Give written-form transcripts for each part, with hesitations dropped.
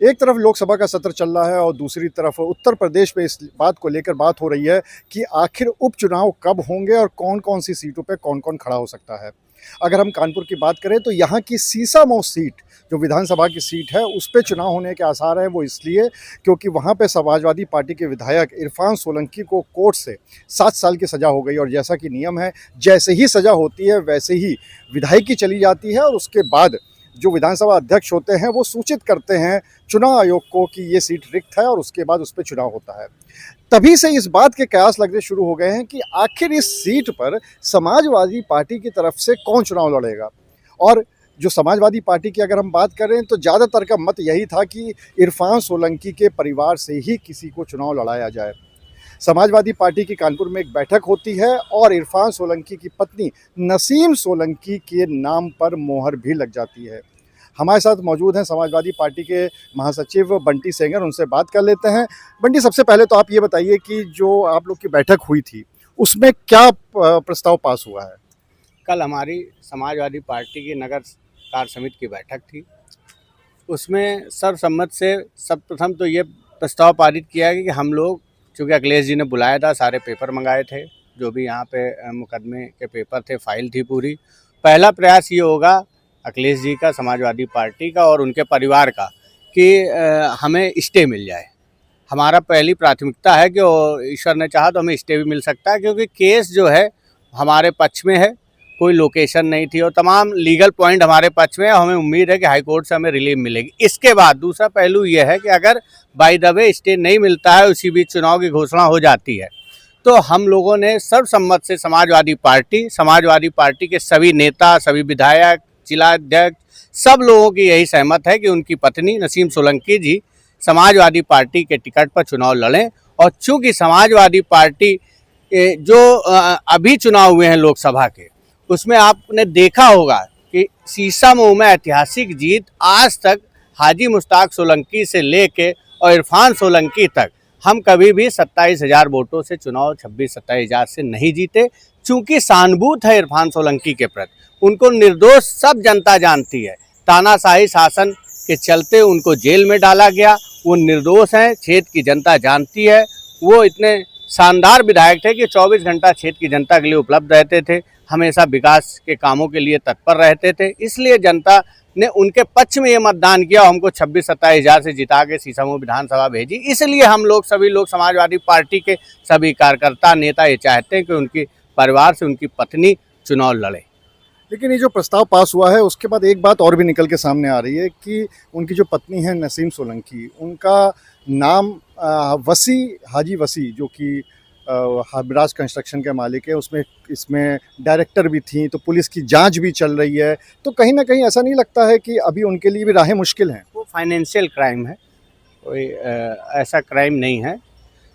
एक तरफ लोकसभा का सत्र चल रहा है और दूसरी तरफ उत्तर प्रदेश में इस बात को लेकर बात हो रही है कि आखिर उपचुनाव कब होंगे और कौन-कौन सी सीटों पे कौन-कौन खड़ा हो सकता है। अगर हम कानपुर की बात करें तो यहाँ की सीसामऊ सीट, जो विधानसभा की सीट है, उस पे चुनाव होने के आसार हैं। वो इसलिए क्योंकि वहाँ पे समाजवादी पार्टी के विधायक इरफान सोलंकी को कोर्ट से 7 साल की सज़ा हो गई और जैसा कि नियम है, जैसे ही सज़ा होती है वैसे ही विधायकी चली जाती है और उसके बाद जो विधानसभा अध्यक्ष होते हैं वो सूचित करते हैं चुनाव आयोग को कि ये सीट रिक्त है और उसके बाद उस पर चुनाव होता है। तभी से इस बात के कयास लगने शुरू हो गए हैं कि आखिर इस सीट पर समाजवादी पार्टी की तरफ से कौन चुनाव लड़ेगा। और जो समाजवादी पार्टी की अगर हम बात करें तो ज़्यादातर का मत यही था कि इरफान सोलंकी के परिवार से ही किसी को चुनाव लड़ाया जाए। समाजवादी पार्टी की कानपुर में एक बैठक होती है और इरफान सोलंकी की पत्नी नसीम सोलंकी के नाम पर मोहर भी लग जाती है। हमारे साथ मौजूद हैं समाजवादी पार्टी के महासचिव बंटी सेंगर, उनसे बात कर लेते हैं। बंटी, सबसे पहले तो आप ये बताइए कि जो आप लोग की बैठक हुई थी उसमें क्या प्रस्ताव पास हुआ है? कल हमारी समाजवादी पार्टी की नगर कार्य समिति की बैठक थी। उसमें सर्वसम्मत से सर्वप्रथम तो ये प्रस्ताव पारित किया कि हम लोग, चूँकि अखिलेश जी ने बुलाया था, सारे पेपर मंगाए थे, जो भी यहाँ पे मुकदमे के पेपर थे, फाइल थी पूरी। पहला प्रयास ये होगा अखिलेश जी का, समाजवादी पार्टी का और उनके परिवार का कि हमें स्टे मिल जाए। हमारा पहली प्राथमिकता है कि ईश्वर ने चाहा तो हमें स्टे भी मिल सकता है, क्योंकि केस जो है हमारे पक्ष में है, कोई लोकेशन नहीं थी और तमाम लीगल पॉइंट हमारे पक्ष में है। हमें उम्मीद है कि हाई कोर्ट से हमें रिलीफ मिलेगी। इसके बाद दूसरा पहलू ये है कि अगर बाय द वे स्टे नहीं मिलता है, उसी बीच चुनाव की घोषणा हो जाती है, तो हम लोगों ने सर्वसम्मत से समाजवादी पार्टी के सभी नेता, सभी विधायक, जिला अध्यक्ष, सब लोगों की यही सहमत है कि उनकी पत्नी नसीम सोलंकी जी समाजवादी पार्टी के टिकट पर चुनाव लड़ें। और चूँकि समाजवादी पार्टी जो अभी चुनाव हुए हैं लोकसभा के, उसमें आपने देखा होगा कि सीसामऊ में ऐतिहासिक जीत, आज तक हाजी मुश्ताक सोलंकी से लेके और इरफान सोलंकी तक हम कभी भी 27,000 वोटों से चुनाव 26-27,000 से नहीं जीते। चूँकि सहानुभूत है इरफान सोलंकी के प्रति, उनको निर्दोष सब जनता जानती है। तानाशाही शासन के चलते उनको जेल में डाला गया, वो निर्दोष हैं, क्षेत्र की जनता जानती है। वो इतने शानदार विधायक थे कि 24 घंटा क्षेत्र की जनता के लिए उपलब्ध रहते थे, हमेशा विकास के कामों के लिए तत्पर रहते थे। इसलिए जनता ने उनके पक्ष में ये मतदान किया और हमको 26-27,000 से जिता के सीसामऊ विधानसभा भेजी। इसलिए हम लोग, सभी लोग, समाजवादी पार्टी के सभी कार्यकर्ता, नेता ये चाहते हैं कि उनकी परिवार से उनकी पत्नी चुनाव लड़े। लेकिन ये जो प्रस्ताव पास हुआ है उसके बाद एक बात और भी निकल के सामने आ रही है कि उनकी जो पत्नी है नसीम सोलंकी, उनका नाम हाजी वसी, जो कि हबराज कंस्ट्रक्शन के मालिक है, इसमें डायरेक्टर भी थी, तो पुलिस की जांच भी चल रही है। तो कहीं ना कहीं ऐसा नहीं लगता है कि अभी उनके लिए भी राहें मुश्किल हैं? वो फाइनेंशियल क्राइम है, कोई ऐसा क्राइम नहीं है।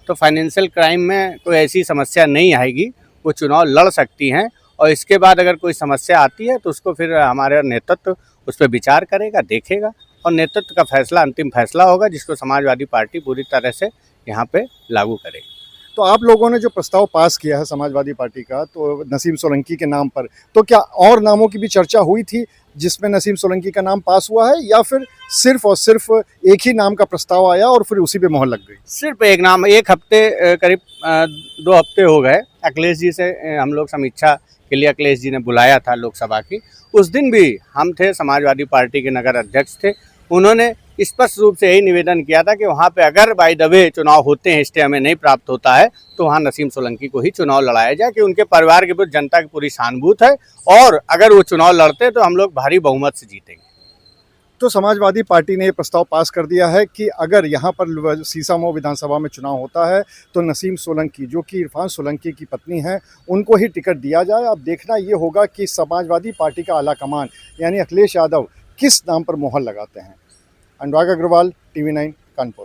तो फाइनेंशियल क्राइम में कोई ऐसी समस्या नहीं आएगी, वो चुनाव लड़ सकती हैं। और इसके बाद अगर कोई समस्या आती है तो उसको फिर हमारा नेतृत्व उस पर विचार करेगा, देखेगा और नेतृत्व का फैसला अंतिम फैसला होगा, जिसको समाजवादी पार्टी पूरी तरह से यहाँ पे लागू करेगी। तो आप लोगों ने जो प्रस्ताव पास किया है समाजवादी पार्टी का, तो नसीम सोलंकी के नाम पर, तो क्या और नामों की भी चर्चा हुई थी जिसमें नसीम सोलंकी का नाम पास हुआ है, या फिर सिर्फ और सिर्फ एक ही नाम का प्रस्ताव आया और फिर उसी पे मोहर लग गई? सिर्फ एक नाम, एक हफ्ते, करीब 2 हफ्ते हो गए अखिलेश जी से हम लोग समीक्षा के लिए अखिलेश जी ने बुलाया था लोकसभा की। उस दिन भी हम थे, समाजवादी पार्टी के नगर अध्यक्ष थे। उन्होंने स्पष्ट रूप से यही निवेदन किया था कि वहाँ पे अगर बाय द वे चुनाव होते हैं, स्टे हमें नहीं प्राप्त होता है, तो वहाँ नसीम सोलंकी को ही चुनाव लड़ाया जाए, कि उनके परिवार के प्रति जनता की पूरी सहानुभूति है और अगर वो चुनाव लड़ते तो हम लोग भारी बहुमत से जीतेंगे। तो समाजवादी पार्टी ने ये प्रस्ताव पास कर दिया है कि अगर यहाँ पर सीसामऊ विधानसभा में चुनाव होता है तो नसीम सोलंकी, जो कि इरफान सोलंकी की पत्नी है, उनको ही टिकट दिया जाए। अब देखना ये होगा कि समाजवादी पार्टी का आला कमान यानी अखिलेश यादव किस नाम पर मोहर लगाते हैं। अनुराग अग्रवाल, TV9, कानपुर।